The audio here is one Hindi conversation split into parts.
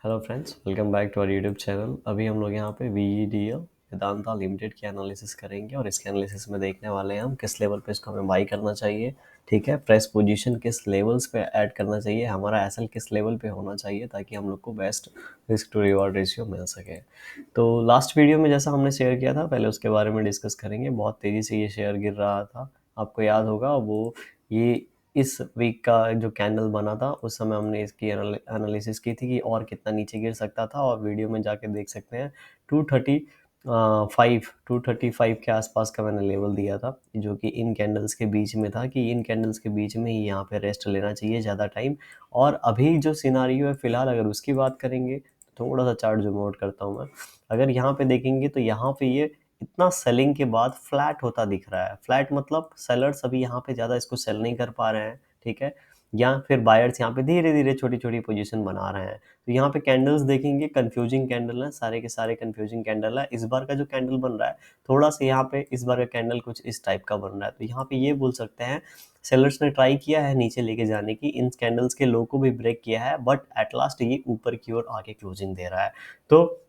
Hello friends, welcome back to our YouTube channel. अभी हम लोग यहाँ पे VEDL वेदांता लिमिटेड की एनालिसिस करेंगे और इसके एनालिसिस में देखने वाले हैं हम किस लेवल पे इसको हमें बाई करना चाहिए। ठीक है, प्रेस पोजीशन किस लेवल्स पे ऐड करना चाहिए, हमारा एसएल किस लेवल पे होना चाहिए ताकि हम लोग को best risk to reward ratio मिल सके। तो लास्ट वीडियो में जैसा हमने शेयर किया था, पहले उसके बारे में डिस्कस करेंगे। बहुत तेज़ी से ये शेयर गिर रहा था, आपको याद होगा। वो ये इस वीक का जो कैंडल बना था उस समय हमने इसकी एनालिसिस की थी कि और कितना नीचे गिर सकता था, और वीडियो में जाके देख सकते हैं 235 के आसपास का मैंने लेवल दिया था, जो कि इन कैंडल्स के बीच में था, कि इन कैंडल्स के बीच में ही यहाँ पे रेस्ट लेना चाहिए ज़्यादा टाइम। और अभी जो सिनारियो है फिलहाल, अगर उसकी बात करेंगे तो थोड़ा सा चार्ट जूम आउट करता हूँ मैं। अगर यहाँ पे देखेंगे तो यहाँ पे ये इतना सेलिंग के बाद फ्लैट होता दिख रहा है। फ्लैट मतलब सेलर्स अभी यहाँ पे ज़्यादा इसको सेल नहीं कर पा रहे हैं, ठीक है, या फिर बायर्स यहाँ पे धीरे धीरे छोटी छोटी पोजीशन बना रहे हैं। तो यहाँ पे कैंडल्स देखेंगे, कंफ्यूजिंग कैंडल है, सारे के सारे कंफ्यूजिंग कैंडल है। इस बार का जो कैंडल बन रहा है थोड़ा सा यहाँ पे, इस बार का कैंडल कुछ इस टाइप का बन रहा है। तो यहाँ पे ये बोल सकते हैं सेलर्स ने ट्राई किया है नीचे लेके जाने की, इन कैंडल्स के लो को भी ब्रेक किया है, बट एट लास्ट ये ऊपर की ओर आके क्लोजिंग दे रहा है। तो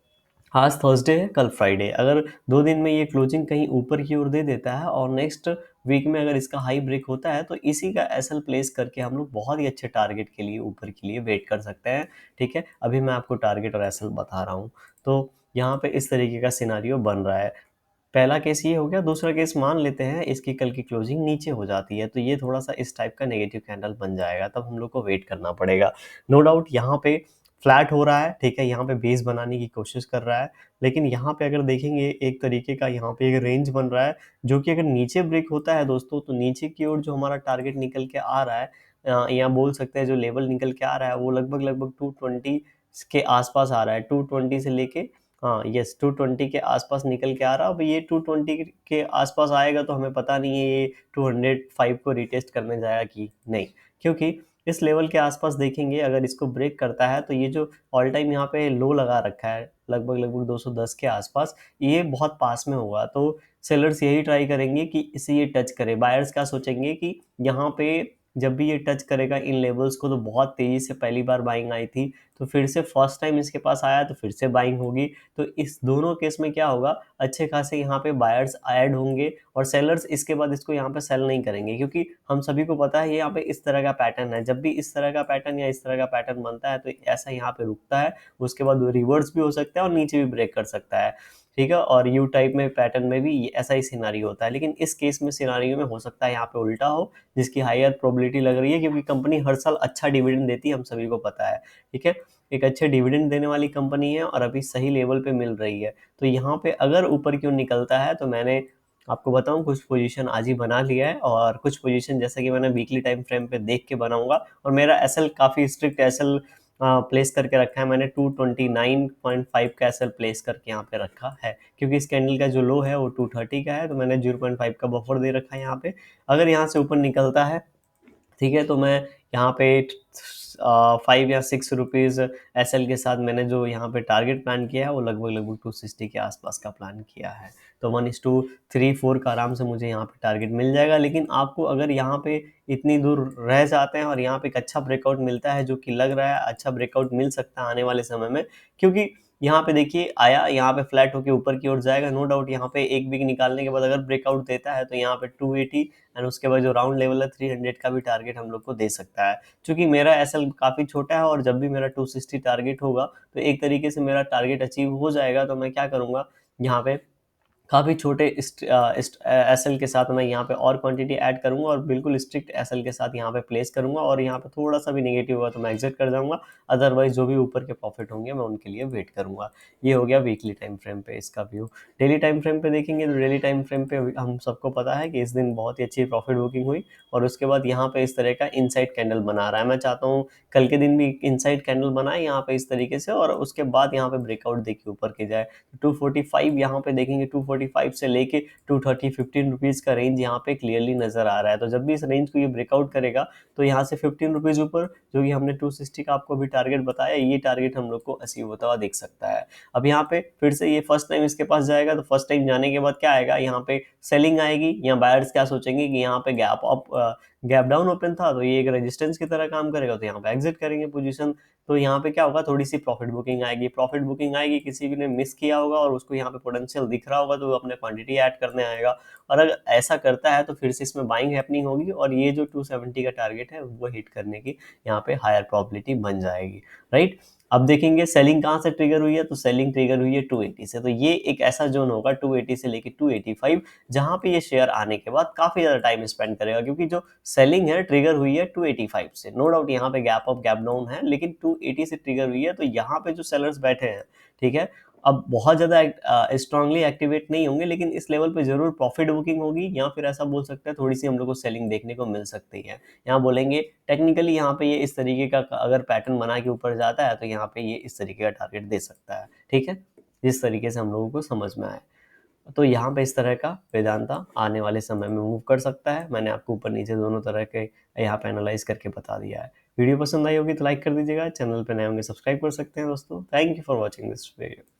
आज थर्सडे है, कल फ्राइडे, अगर 2 दिन में ये क्लोजिंग कहीं ऊपर की ओर दे देता है और नेक्स्ट वीक में अगर इसका हाई ब्रेक होता है तो इसी का एसएल प्लेस करके हम लोग बहुत ही अच्छे टारगेट के लिए ऊपर के लिए वेट कर सकते हैं। ठीक है, अभी मैं आपको टारगेट और एसएल बता रहा हूँ। तो यहाँ पे इस तरीके का सिनारियो बन रहा है। पहला केस ये हो गया। दूसरा केस मान लेते हैं इसकी कल की क्लोजिंग नीचे हो जाती है, तो ये थोड़ा सा इस टाइप का नेगेटिव कैंडल बन जाएगा, तब हम लोग को वेट करना पड़ेगा। नो डाउट यहाँ पे फ्लैट हो रहा है, ठीक है, यहाँ पे बेस बनाने की कोशिश कर रहा है, लेकिन यहाँ पे अगर देखेंगे एक तरीके का यहाँ पे एक रेंज बन रहा है, जो कि अगर नीचे ब्रेक होता है दोस्तों तो नीचे की ओर जो हमारा टारगेट निकल के आ रहा है, या बोल सकते हैं जो लेवल निकल के आ रहा है, वो लगभग लगभग 220 के आसपास आ रहा है। 220 से लेके, हाँ यस, 220 के आसपास निकल के आ रहा है। अब ये 220 के आसपास आएगा तो हमें पता नहीं है ये 205 को रिटेस्ट करने जाएगा कि नहीं, क्योंकि इस लेवल के आसपास देखेंगे अगर इसको ब्रेक करता है तो ये जो ऑल टाइम यहाँ पे लो लगा रखा है लगभग लगभग 210 के आसपास, ये बहुत पास में होगा। तो सेलर्स यही ट्राई करेंगे कि इसे ये टच करे। बायर्स क्या सोचेंगे कि यहाँ पे जब भी ये टच करेगा इन लेवल्स को तो बहुत तेजी से पहली बार बाइंग आई थी, तो फिर से फर्स्ट टाइम इसके पास आया तो फिर से बाइंग होगी। तो इस दोनों केस में क्या होगा, अच्छे खासे यहाँ पे बायर्स ऐड होंगे और सेलर्स इसके बाद इसको यहाँ पे सेल नहीं करेंगे, क्योंकि हम सभी को पता है ये यहाँ पे इस तरह का पैटर्न है। जब भी इस तरह का पैटर्न या इस तरह का पैटर्न बनता है तो ऐसा यहाँ पे रुकता है, उसके बाद रिवर्स भी हो सकता है और नीचे भी ब्रेक कर सकता है, ठीक है। और यू टाइप में पैटर्न में भी ऐसा ही सिनारियो होता है, लेकिन इस केस में सिनारियो में हो सकता है यहाँ पे उल्टा हो, जिसकी हायर प्रोबेबिलिटी लग रही है, क्योंकि कंपनी हर साल अच्छा डिविडेंड देती है, हम सभी को पता है, ठीक है। एक अच्छे डिविडेंड देने वाली कंपनी है और अभी सही लेवल पे मिल रही है। तो यहाँ पे अगर ऊपर क्यों निकलता है, तो मैंने आपको बताऊं कुछ पोजीशन आज ही बना लिया है, और कुछ पोजीशन जैसे कि मैंने वीकली टाइम फ्रेम पे देख के बनाऊंगा। और मेरा एसएल काफ़ी स्ट्रिक्ट एसएल प्लेस करके रखा है मैंने, 229.5 का एसएल प्लेस करके यहाँ पे रखा है, क्योंकि इस कैंडल का जो लो है वो 230 का है, तो मैंने 0.5 का बफर दे रखा है यहाँ पे। अगर यहाँ से ऊपर निकलता है, ठीक है, तो मैं यहाँ पे 5 या 6 रुपीज़ एसएल के साथ मैंने जो यहाँ पे टारगेट प्लान किया है वो लगभग लगभग 260 के आसपास का प्लान किया है। तो 1:3-4 का आराम से मुझे यहाँ पे टारगेट मिल जाएगा। लेकिन आपको अगर यहाँ पे इतनी दूर रह जाते हैं और यहाँ पे एक अच्छा ब्रेकआउट मिलता है, जो कि लग रहा है अच्छा ब्रेकआउट मिल सकता है आने वाले समय में, क्योंकि यहाँ पे देखिए आया, यहाँ पे फ्लैट होके ऊपर की ओर जाएगा, नो डाउट यहाँ पे एक वीक निकालने के बाद अगर ब्रेकआउट देता है तो यहाँ पे 280 एंड उसके बाद जो राउंड लेवल है 300 का भी टारगेट हम लोग को दे सकता है। क्योंकि मेरा एसएल काफ़ी छोटा है और जब भी मेरा 260 टारगेट होगा तो एक तरीके से मेरा टारगेट अचीव हो जाएगा, तो मैं क्या करूँगा, यहाँ पे काफ़ी छोटे एसएल के साथ मैं यहाँ पे और क्वांटिटी ऐड करूँगा और बिल्कुल स्ट्रिक्ट एसएल के साथ यहाँ पे प्लेस करूँगा, और यहाँ पे थोड़ा सा भी नेगेटिव हुआ तो मैं एग्जिट कर जाऊँगा। अदरवाइज जो भी ऊपर के प्रॉफिट होंगे मैं उनके लिए वेट करूँगा। ये हो गया वीकली टाइम फ्रेम पे इसका व्यू। डेली टाइम फ्रेम पे देखेंगे तो डेली टाइम फ्रेम पे हम सबको पता है कि इस दिन बहुत ही अच्छी प्रॉफिट बुकिंग हुई, और उसके बाद यहाँ पे इस तरह का इनसाइड कैंडल बना रहा है। मैं चाहता हूँ कल के दिन भी इनसाइड कैंडल बनाए यहाँ पे इस तरीके से, और उसके बाद यहाँ पे ब्रेकआउट देखिए ऊपर के जाए। 245 यहाँ पे देखेंगे, 245 से लेके 230 15 रुपीज़ का रेंज यहाँ पे क्लियरली नजर आ रहा है। तो जब भी इस रेंज को ये ब्रेकआउट करेगा तो यहाँ से 15 रुपीज़ ऊपर, जो कि हमने 260 का आपको भी टारगेट बताया, ये टारगेट हम लोग को अचीव होता हुआ दिख सकता है। अब यहाँ पे फिर से ये फर्स्ट टाइम इसके पास जाएगा, तो फर्स्ट टाइम जाने के बाद क्या आएगा, यहाँ पे सेलिंग आएगी, या बायर्स क्या सोचेंगे कि यहाँ पे गैप डाउन ओपन था तो ये एक रेजिस्टेंस की तरह काम करेगा, तो यहाँ पे एग्जिट करेंगे पोजीशन। तो यहाँ पे क्या होगा, थोड़ी सी प्रॉफिट बुकिंग आएगी। प्रॉफिट बुकिंग आएगी, किसी ने मिस किया होगा और उसको यहाँ पे पोटेंशियल दिख रहा होगा तो वो अपने क्वांटिटी ऐड करने आएगा, और अगर ऐसा करता है तो फिर से इसमें बाइंग हैपनिंग होगी और ये जो 270 का टारगेट है वो हिट करने की यहाँ पे हायर प्रॉबिलिटी बन जाएगी, राइट। अब देखेंगे सेलिंग कहाँ से ट्रिगर हुई है, तो सेलिंग ट्रिगर हुई है 280 से। तो ये एक ऐसा जोन होगा 280 से लेके 285, जहां पे ये शेयर आने के बाद काफी ज्यादा टाइम स्पेंड करेगा, क्योंकि जो सेलिंग है ट्रिगर हुई है 285 से। नो डाउट यहाँ पे गैप अप गैप डाउन है, लेकिन 280 से ट्रिगर हुई है, तो यहाँ पे जो सेलर्स बैठे हैं, ठीक है, अब बहुत ज्यादा स्ट्रांगली एक्टिवेट नहीं होंगे, लेकिन इस लेवल पे जरूर प्रॉफिट बुकिंग होगी, या फिर ऐसा बोल सकते हैं थोड़ी सी हम लोग को सेलिंग देखने को मिल सकती है। यहाँ बोलेंगे टेक्निकली यहाँ पे ये इस तरीके का अगर पैटर्न बना के ऊपर जाता है तो यहाँ पे ये इस तरीके का टारगेट दे सकता है, ठीक है, जिस तरीके से हम लोगों को समझ में आए। तो यहाँ पे इस तरह का वेदांता आने वाले समय में मूव कर सकता है। मैंने आपको ऊपर नीचे दोनों तरह के यहाँ पे एनालाइज करके बता दिया है। वीडियो पसंद आई होगी तो लाइक कर दीजिएगा, चैनल पे नए होंगे सब्सक्राइब कर सकते हैं दोस्तों। Thank you for watching this video.